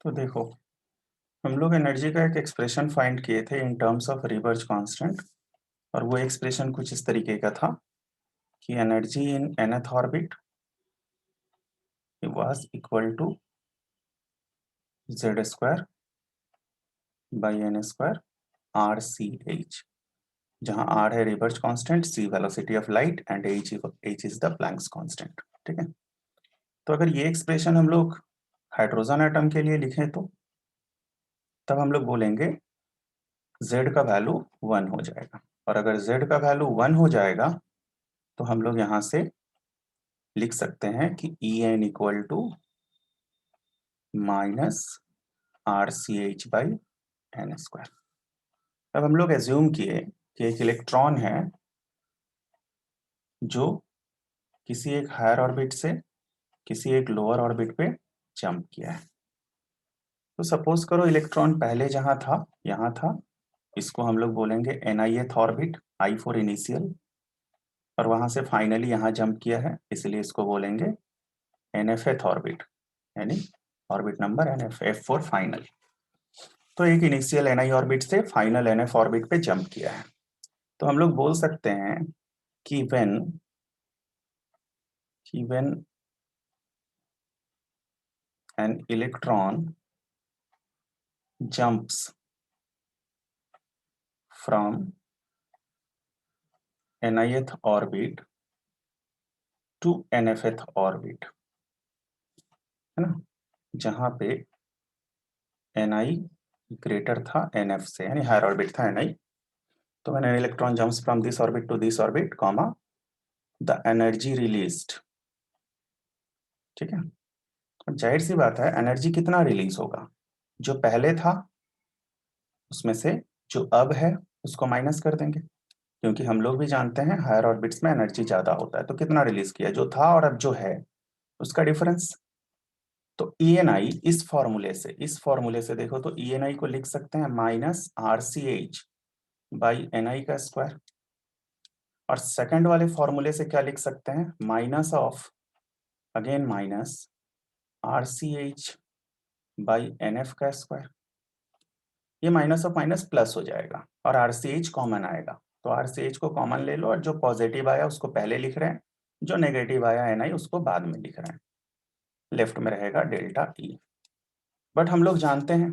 तो देखो, हम लोग एनर्जी का एक एक्सप्रेशन फाइंड किए थे इन टर्म्स ऑफ रिवर्ज कांस्टेंट। और वो एक्सप्रेशन कुछ इस तरीके का था कि energy in nth orbit was equal to z square by n square R C H, जहां r है रिवर्ज constant, c velocity of light and h is the Planck's constant. ठीक है, तो अगर ये एक्सप्रेशन हम लोग हाइड्रोजन एटम के लिए लिखें तो तब हम लोग बोलेंगे z का वैल्यू 1 हो जाएगा। और अगर z का वैल्यू 1 हो जाएगा तो हम लोग यहां से लिख सकते हैं कि E N equal to minus R C H by N square. अब हम लोग एज्यूम किए कि एक इलेक्ट्रॉन है जो किसी एक हायर ऑर्बिट से किसी एक लोअर ऑर्बिट पे जंप किया है। तो सपोज करो इलेक्ट्रॉन पहले जहां था यहां था, इसको हम लोग बोलेंगे nith orbit, I for initial, और वहां से फाइनली यहां जंप किया है इसलिए इसको बोलेंगे nfth ऑर्बिट, यानी orbit number nf, f for final. तो एक इनिशियल ni ऑर्बिट से फाइनल nf ऑर्बिट पे जंप किया है। तो हम लोग बोल सकते हैं कि when an electron jumps from nith orbit to nfth orbit, है ना, जहां पे ni ग्रेटर था nf से, यानी हायर ऑर्बिट था ni। तो when an electron jumps from this orbit to this orbit, comma, the energy released, ठीक है, जाहिर सी बात है एनर्जी कितना रिलीज होगा, जो पहले था उसमें से जो अब है उसको माइनस कर देंगे, क्योंकि हम लोग भी जानते हैं हायर ऑर्बिट्स में एनर्जी ज्यादा होता है। तो कितना रिलीज किया, जो था और अब जो है उसका डिफरेंस। तो ई एन आई इस फॉर्मूले से देखो तो ई एन आई को लिख सकते हैं minus R C H by N I का स्क्वायर। और सेकंड वाले फॉर्मूले से क्या लिख सकते हैं, minus of, again minus R C H by N F का स्क्वायर। ये माइनस ऑफ माइनस प्लस हो जाएगा और आर सी एच कॉमन आएगा। तो आर सी एच को कॉमन ले लो और जो पॉजिटिव आया उसको पहले लिख रहे हैं, जो नेगेटिव आया एन आई उसको बाद में लिख रहे हैं। लेफ्ट में रहेगा डेल्टा ई। बट हम लोग जानते हैं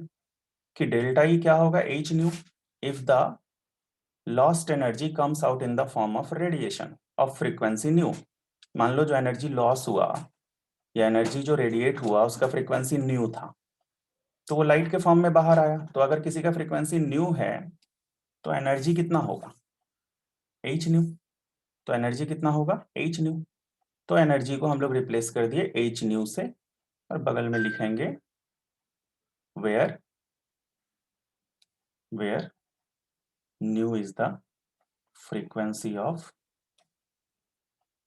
कि डेल्टा ई क्या होगा, H new, if the lost energy comes out in the form of radiation of frequency new. मान लो जो एनर्जी लॉस हुआ या एनर्जी जो रेडिएट हुआ उसका फ्रीक्वेंसी न्यू था, तो वो लाइट के फॉर्म में बाहर आया। तो अगर किसी का फ्रीक्वेंसी न्यू है तो एनर्जी कितना होगा, एच न्यू। तो एनर्जी कितना होगा, एच न्यू। तो एनर्जी को हम लोग रिप्लेस कर दिए एच न्यू से, और बगल में लिखेंगे where where nu is the frequency of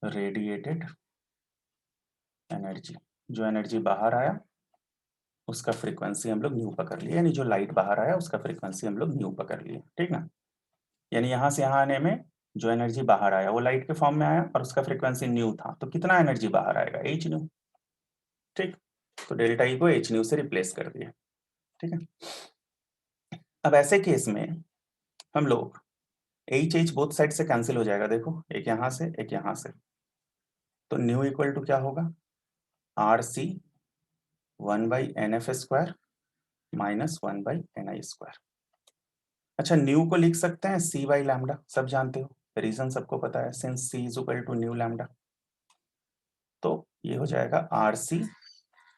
radiated energy. जो एनर्जी बाहर आया उसका फ्रीक्वेंसी हम लोग न्यू पकड़ लिए, यानी जो लाइट बाहर आया उसका फ्रीक्वेंसी हम लोग न्यू पकड़ लिए, ठीक ना। यानी यहां से यहां आने में जो एनर्जी बाहर आया वो लाइट के फॉर्म में आया और उसका फ्रीक्वेंसी न्यू था, तो कितना एनर्जी बाहर आएगा, एच न्यू। ठीक, तो डेल्टा ई को एच न्यू से रिप्लेस कर दिया। ठीक है, अब ऐसे केस में हम लोग एच एच बोथ साइड से कैंसिल हो जाएगा, देखो एक यहां से एक यहां से। तो न्यू इक्वल टू क्या होगा, R C 1/nf² minus 1/ni²। अच्छा, न्यू को लिख सकते हैं सी बाई लैम्डा, सब जानते हो, रीजन सबको पता है, since C is equal to nu lambda. तो ये हो जाएगा आर सी,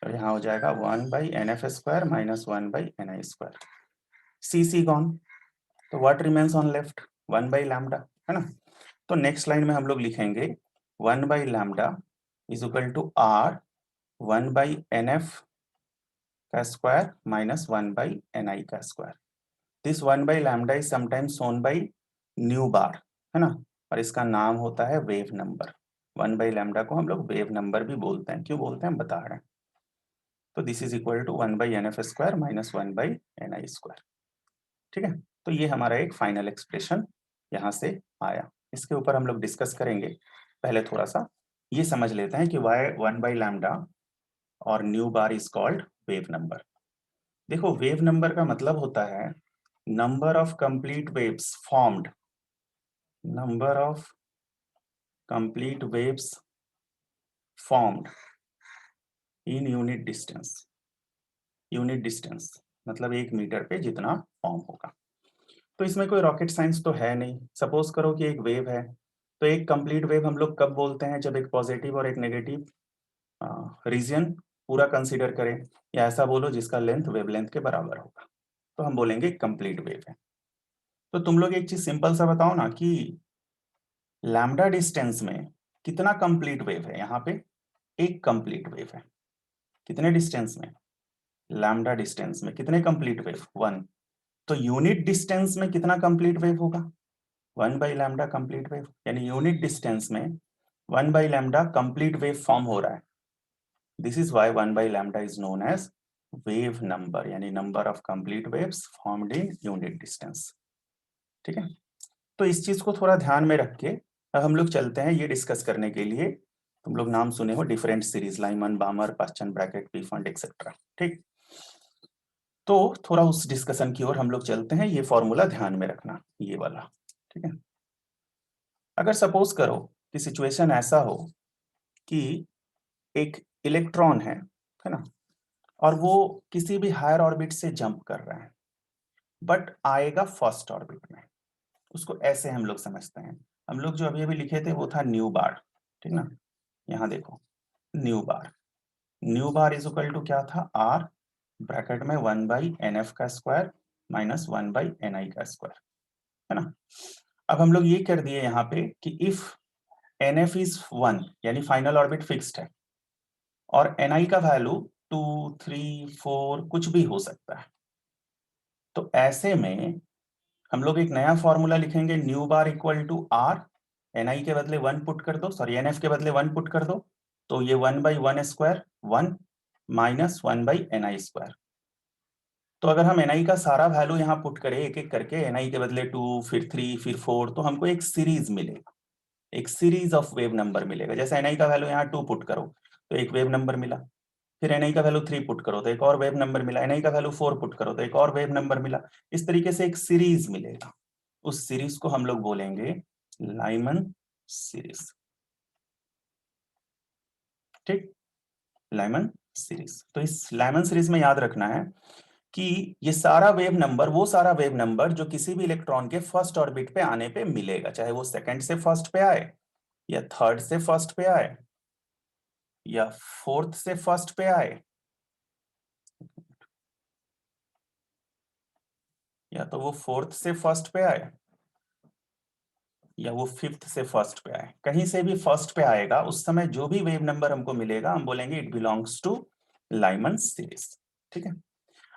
और यहाँ हो जाएगा 1/nf² minus 1/ni²। C C gone, तो व्हाट रिमेन्स ऑन लेफ्ट, 1/लैम्डा, है ना। तो नेक्स्ट लाइन में हम लोग लिखेंगे 1/लैम्डा is equal to R 1/nf का स्क्वायर माइनस 1/ni का स्क्वायर। दिस 1/लैम्डा is sometimes shown by nu bar, है ना, और इसका नाम होता है वेव नंबर। 1/लैम्डा को हम लोग वेव नंबर भी बोलते हैं, क्यों बोलते हैं बता रहे हैं। तो this is equal to 1/nf² minus 1/ni²। ठीक है, तो ये हमारा एक फाइनल एक्सप्रेशन यहाँ से आया। इसके ऊपर हम लोग डिस्कस करेंगे, पहले थोड़ा सा ये समझ लेते हैं कि वाई 1/लैम्डा और new bar is called wave number. देखो वेव नंबर का मतलब होता है number of complete waves formed, number of complete waves formed in unit distance. Unit distance मतलब 1 मीटर पे जितना फॉर्म होगा। तो इसमें कोई रॉकेट साइंस तो है नहीं। सपोज करो कि एक वेव है, तो एक कंप्लीट वेव हम लोग कब बोलते हैं, जब एक पॉजिटिव और एक नेगेटिव रीजन पूरा कंसीडर करें, या ऐसा बोलो जिसका लेंथ वेवलेंथ के बराबर होगा, तो हम बोलेंगे कंप्लीट वेव है। तो तुम लोग एक चीज सिंपल सा बताओ ना कि लैम्डा डिस्टेंस में कितना कंप्लीट वेव है। यहाँ पे एक कंप्लीट वेव है। कितने डिस्टेंस में, लैम्डा डिस्टेंस में कितने कंप्लीट वेव, 1। तो यूनिट डिस्टेंस में कितना कंप्लीट वेव होगा, 1/λ कंप्लीट वेव। यानी यूनिट डिस्टेंस में 1/λ कंप्लीट वेव फॉर्म हो रहा है। This is why 1/λ is known as wave number, यानी number of complete waves formed in unit distance. ठीक है, तो इस चीज को थोड़ा ध्यान में रख के अब हम लोग चलते हैं ये डिस्कस करने के लिए। तुम लोग नाम सुने हो different series, Lyman, बामर, Paschen, bracket, पीफॉन्ट etcetera. ठीक, तो थोड़ा उस डिस्कशन की ओर हम लोग चलते हैं। ये फॉर्मूला ध्यान में रखना, ये वाला। ठीक है, अगर सपोज करो कि सिचुएशन ऐसा हो कि एक इलेक्ट्रॉन है ना, और वो किसी भी हायर ऑर्बिट से जंप कर रहा है, बट आएगा फर्स्ट ऑर्बिट में। उसको ऐसे हम लोग समझते हैं, हम लोग जो अभी अभी लिखे थे वो था न्यू बार। ठीक ना, यहाँ देखो nu bar, nu bar is equal to क्या था, आर ब्रैकेट में 1/nf का स्क्वायर माइनस 1/ni का स्क्वायर, है ना। अब हम लोग ये कर दिए यहाँ पे कि इफ nf इज 1 यानी फाइनल ऑर्बिट फिक्स्ड है, और ni का वैल्यू 2, 3, 4 कुछ भी हो सकता है, तो ऐसे में हम लोग एक नया फॉर्मूला लिखेंगे, nu bar equal to R, ni के बदले 1 पुट कर दो, सॉरी nf के बदले 1 पुट कर दो, तो ये 1/1 स्क्वायर 1 माइनस 1/ni स्क्वायर। तो अगर हम ni का सारा वैल्यू यहाँ पुट करें एक एक करके, ni के बदले 2, फिर 3, फिर 4, तो हमको एक सीरीज मिलेगा, एक सीरीज ऑफ वेव नंबर मिलेगा। जैसे ni का वैल्यू यहाँ 2 पुट करो तो एक वेव नंबर मिला, फिर ni का वैल्यू 3 पुट करो तो एक और वेव नंबर मिला, ni का वैल्यू 4 पुट करो तो एक और वेव नंबर मिला। इस तरीके से एक सीरीज मिलेगा। उस सीरीज को हम लोग बोलेंगे लाइमन सीरीज। ठीक, लाइमन सीरीज। तो इस लाइमन सीरीज में याद रखना है कि ये सारा वेव नंबर वो सारा वेव नंबर जो किसी भी इलेक्ट्रॉन के फर्स्ट ऑर्बिट पे आने पे मिलेगा, चाहे वो सेकंड से फर्स्ट पे आए, या थर्ड से फर्स्ट पे आए, या फोर्थ से फर्स्ट पे आए, या तो वो फोर्थ से फर्स्ट पे आए, या वो फिफ्थ से फर्स्ट पे आए, कहीं से भी फर्स्ट पे आएगा, उस समय जो भी वेव नंबर हमको मिलेगा हम बोलेंगे it belongs to Lyman series. ठीक है,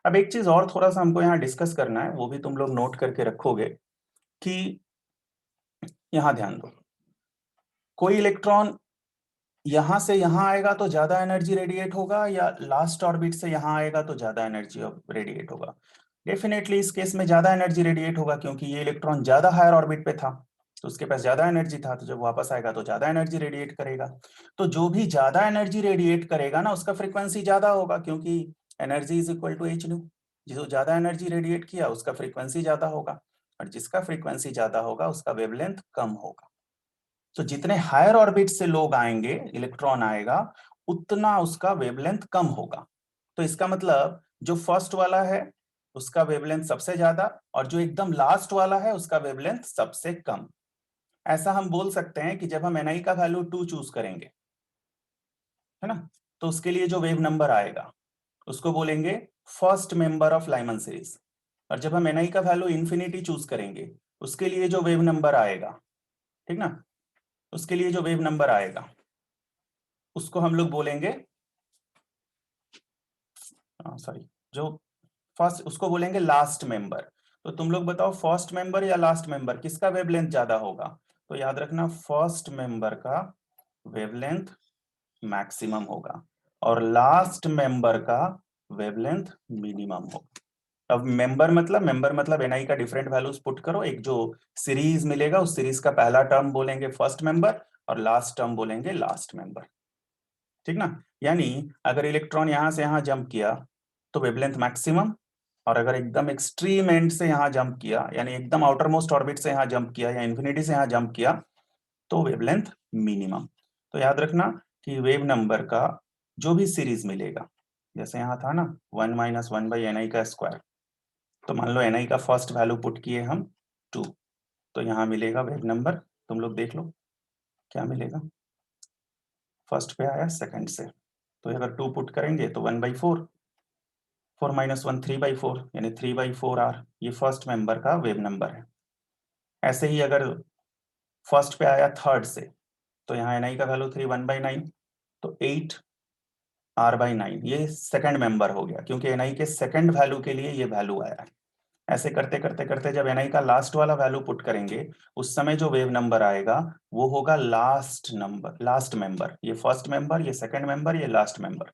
अब एक चीज और थोड़ा सा हमको यहाँ डिस्कस करना है, वो भी तुम लोग नोट करके रखोगे कि यहाँ ध्यान दो, कोई इलेक्ट्रॉन यहां से यहां आएगा तो ज्यादा एनर्जी रेडिएट होगा, या लास्ट ऑर्बिट से यहां आएगा तो ज्यादा एनर्जी रेडिएट होगा। डेफिनेटली इस केस में ज्यादा एनर्जी रेडिएट होगा, क्योंकि ये इलेक्ट्रॉन ज्यादा हायर ऑर्बिट पे था, तो उसके पास ज्यादा एनर्जी था, तो जब वापस आएगा तो ज्यादा एनर्जी रेडिएट करेगा। तो जो भी ज्यादा एनर्जी रेडिएट करेगा ना, उसका फ्रीक्वेंसी ज्यादा होगा, क्योंकि energy is equal to h nu. जो ज्यादा एनर्जी रेडिएट किया उसका फ्रीक्वेंसी ज्यादा होगा, और जिसका फ्रीक्वेंसी ज्यादा होगा उसका वेवलेंथ कम होगा। तो जितने हायर ऑर्बिट से लोग आएंगे, इलेक्ट्रॉन आएगा, उतना उसका वेवलेंथ कम होगा। तो इसका मतलब जो फर्स्ट वाला है उसका वेवलेंथ सबसे ज्यादा, और जो एकदम लास्ट वाला है उसका वेवलेंथ सबसे कम। ऐसा हम बोल सकते हैं कि जब हम ni का वैल्यू 2 चूज करेंगे, है ना, तो उसके लिए जो वेव नंबर आएगा उसको बोलेंगे first member of Lyman series. और जब हम ni का वैल्यू इंफिनिटी चूज करेंगे, उसके लिए जो वेव नंबर आएगा, ठीक ना, उसके लिए जो वेव नंबर आएगा उसको हम लोग बोलेंगे, सॉरी, जो फर्स्ट उसको बोलेंगे लास्ट मेंबर। तो तुम लोग बताओ फर्स्ट मेंबर या लास्ट मेंबर किसका वेवलेंथ ज्यादा होगा। तो याद रखना फर्स्ट मेंबर का वेवलेंथ मैक्सिमम होगा, और लास्ट मेंबर का वेवलेंथ मिनिमम होगा। अब मेंबर मतलब ni का डिफरेंट वैल्यूज पुट करो, एक जो सीरीज मिलेगा उस सीरीज का पहला टर्म बोलेंगे फर्स्ट मेंबर, और लास्ट टर्म बोलेंगे लास्ट मेंबर। ठीक ना, यानी अगर इलेक्ट्रॉन यहां से यहां जंप किया, तो वेवलेंथ मैक्सिमम, और अगर एकदम एक्सट्रीम एंड से यहाँ जंप किया, यानी एकदम आउटर मोस्ट ऑर्बिट से यहाँ जंप किया या इन्फिनिटी से यहाँ जंप किया, तो वेवलेंथ मिनिमम। तो याद रखना कि वेव नंबर का जो भी सीरीज मिलेगा, जैसे यहाँ था ना 1 - 1 / NI का स्क्वायर, तो मान लो NI का फर्स्ट वैल्यू पुट किए हम 2, तो यहाँ मिलेगा वेव नंबर, तुम लोग देख लो क्या मिलेगा। फर्स्ट पे आया सेकंड से, तो अगर 2 पुट करेंगे तो 1/4, 4 - 1 3/4, यानी 3/4 आर, ये फर्स्ट मेंबर का वेव नंबर है। ऐसे ही अगर फर्स्ट पे आया थर्ड से, तो यहाँ NI का वैल्यू 3 1/9, तो 8 R/9, ये सेकंड मेंबर हो गया, क्योंकि NI के सेकंड वैल्यू के लिए ये वैल्यू आया है। ऐसे करते करते करते जब NI का लास्ट वाला वैल्यू पुट करेंगे, उस समय जो वेव नंबर आएगा वो होगा लास्ट नंबर, लास्ट मेंबर। ये फर्स्ट मेंबर, ये सेकंड मेंबर, ये लास्ट मेंबर।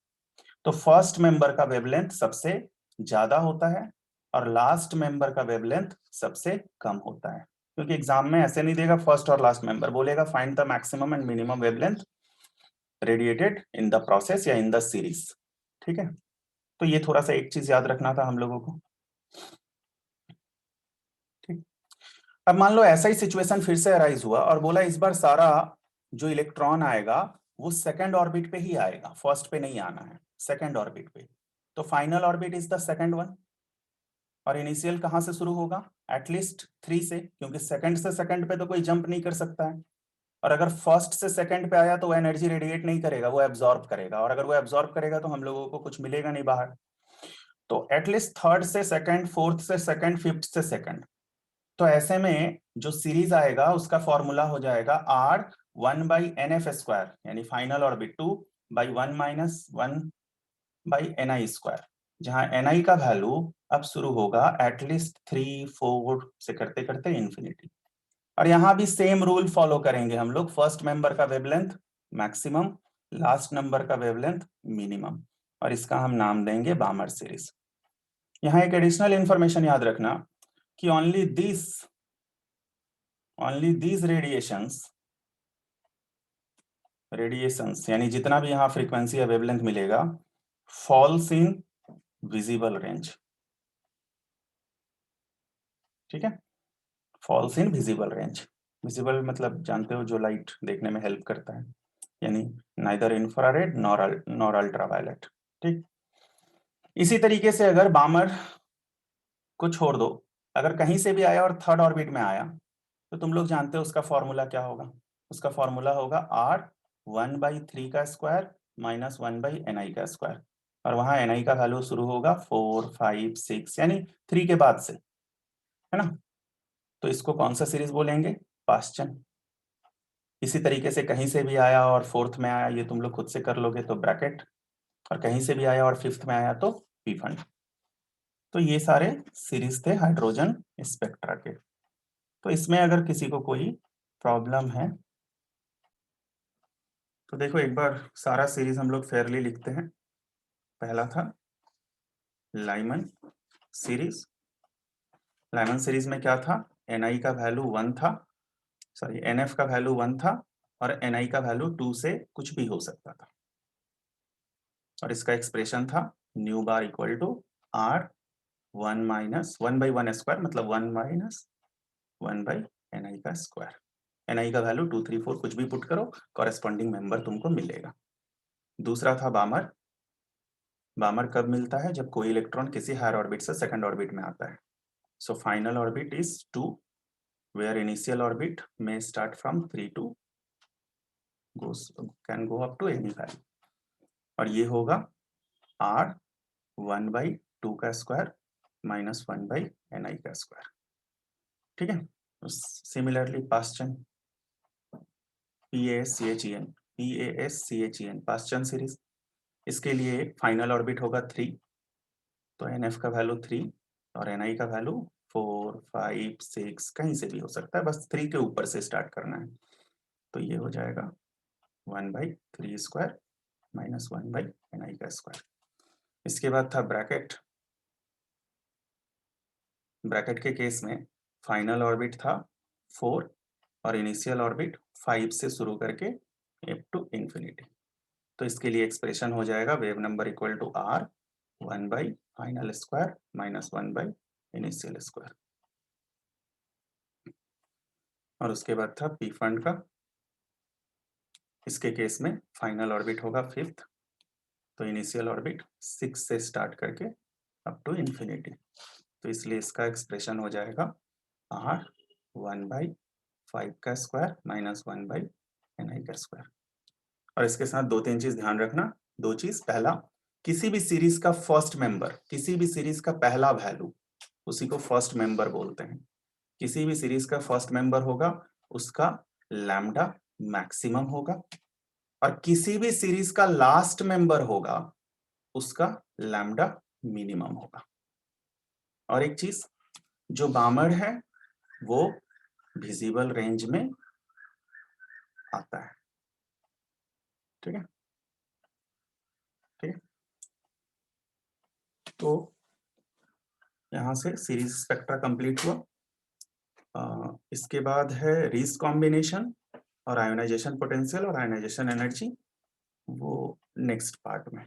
तो फर्स्ट मेंबर का वेवलेंथ सबसे ज्यादा होता है और लास्ट मेंबर का वेवलेंथ सबसे कम होता है, क्योंकि एग्जाम में ऐसे नहीं देगा फर्स्ट और लास्ट मेंबर, बोलेगा find the maximum and minimum wavelength radiated in the process या इन द सीरीज। ठीक है, तो ये थोड़ा सा एक चीज याद रखना था हम लोगों को। ठीक, अब मान लो ऐसा ही सिचुएशन फिर से अराइज हुआ और बोला इस बार सारा जो इलेक्ट्रॉन आएगा वो सेकंड ऑर्बिट पे ही आएगा, फर्स्ट पे नहीं आना है, सेकंड ऑर्बिट पे। तो final orbit is the second one, और इनिशियल कहां से शुरू होगा, एटलीस्ट 3 से, क्योंकि सेकंड से सेकंड पे तो कोई जंप नहीं कर सकता है। और अगर फर्स्ट से सेकंड पे आया तो वो एनर्जी रेडिएट नहीं करेगा, वो एब्जॉर्ब करेगा, और अगर वो एब्जॉर्ब करेगा तो हम लोगों को कुछ मिलेगा नहीं बाहर। तो एटलीस्ट थर्ड से सेकंड, फोर्थ से सेकंड, फिफ्थ से सेकंड। तो ऐसे में जो सीरीज आएगा उसका फॉर्मूला हो जाएगा R1/NF², यानी फाइनल ऑर्बिट 2/1 - 1/NI², जहां NI का वैल्यू अब शुरू होगा एटलीस्ट 3 4 से करते करते इंफिनिटी। और यहां भी सेम रूल फॉलो करेंगे हम लोग, फर्स्ट मेंबर का वेवलेंथ मैक्सिमम, लास्ट नंबर का वेवलेंथ मिनिमम, और इसका हम नाम देंगे बामर सीरीज। यहाँ एक एडिशनल इंफॉर्मेशन याद रखना कि ओनली these रेडिएशंस यानी जितना भी यहाँ फ्रीक्वेंसी या वेवलेंथ मिलेगा, फॉल्स इन विजिबल रेंज। ठीक है, falls in visible range. Visible मतलब जानते हो, जो लाइट देखने में हेल्प करता है, यानी नाइदर इंफ्रारेड नॉर अल्ट्रावायलेट। ठीक, इसी तरीके से अगर बामर को छोड़ दो, अगर कहीं से भी आया और थर्ड ऑर्बिट में आया, तो तुम लोग जानते हो उसका फॉर्मूला क्या होगा। उसका फॉर्मूला होगा R1/3 का स्क्वायर - 1/NI का स्क्वायर, और वहां NI का वैल्यू शुरू होगा 4 5 6, यानी 3 के बाद से, है ना। तो इसको कौन सा सीरीज बोलेंगे, पास्चन। इसी तरीके से कहीं से भी आया और फोर्थ में आया, ये तुम लोग खुद से कर लोगे, तो ब्रैकेट, और कहीं से भी आया और फिफ्थ में आया तो पी फंड। तो ये सारे सीरीज थे हाइड्रोजन स्पेक्ट्रा के। तो इसमें अगर किसी को कोई प्रॉब्लम है तो देखो, एक बार सारा सीरीज हम लोग फेयरली लिखते हैं। पहला था लाइमन सीरीज। लाइमन सीरीज में क्या था, NI का वैल्यू 1 था, सॉरी NF का वैल्यू 1 था, और NI का वैल्यू 2 से कुछ भी हो सकता था, और इसका एक्सप्रेशन था new bar equal to R1 - 1/1², मतलब 1 - 1/NI का स्क्वायर। NI का वैल्यू 2 3 4 कुछ भी पुट करो, कॉरेस्पॉन्डिंग मेंबर तुमको मिलेगा। दूसरा था बामर। बामर कब मिलता है, जब कोई इलेक्ट्रॉन किसी हायर ऑर्बिट से सेकंड ऑर्बिट में आता है। So final orbit is 2, where initial orbit may start from 3 to can go up to any value, और ये होगा R1/2 का स्क्वायर - 1/NI का स्क्वायर। ठीक है, similarly Paschen, PASCHEN Paschen series, इसके लिए फाइनल ऑर्बिट होगा 3, तो NF का वैल्यू 3 और NI का वैल्यू 4 5 6, कहीं से भी हो सकता है, बस 3 के ऊपर से स्टार्ट करना है। तो ये हो जाएगा 1/3² - 1/NI का स्क्वायर। इसके बाद था ब्रैकेट। ब्रैकेट के केस में फाइनल ऑर्बिट था 4 और इनिशियल ऑर्बिट 5 से शुरू करके अप टू इंफिनिटी। तो इसके लिए एक्सप्रेशन हो जाएगा wave number equal to R 1 by final square minus 1 by initial square. और उसके बाद था पी फंड का, इसके केस में फाइनल ऑर्बिट होगा 5th, तो इनिशियल ऑर्बिट 6 से स्टार्ट करके अप टू इंफिनिटी, तो इसलिए इसका एक्सप्रेशन हो जाएगा r 1 बाई 5 का स्क्वायर माइनस 1 बाई ni का स्क्वायर। और इसके साथ 2-3 चीज ध्यान रखना। 2 चीज, पहला, किसी भी सीरीज का फर्स्ट मेंबर, किसी भी सीरीज का पहला वैल्यू, उसी को फर्स्ट मेंबर बोलते हैं। किसी भी सीरीज का फर्स्ट मेंबर होगा उसका लैम्डा मैक्सिमम होगा, और किसी भी सीरीज का लास्ट मेंबर होगा उसका लैम्डा मिनिमम होगा। और एक चीज, जो बामर है वो विजिबल रेंज में आता है। ठीक है, ठीक है। तो यहां से सीरीज स्पेक्ट्रा कंप्लीट हुआ। इसके बाद है रीस कॉम्बिनेशन और आयोनाइजेशन पोटेंशियल और आयोनाइजेशन एनर्जी, वो नेक्स्ट पार्ट में।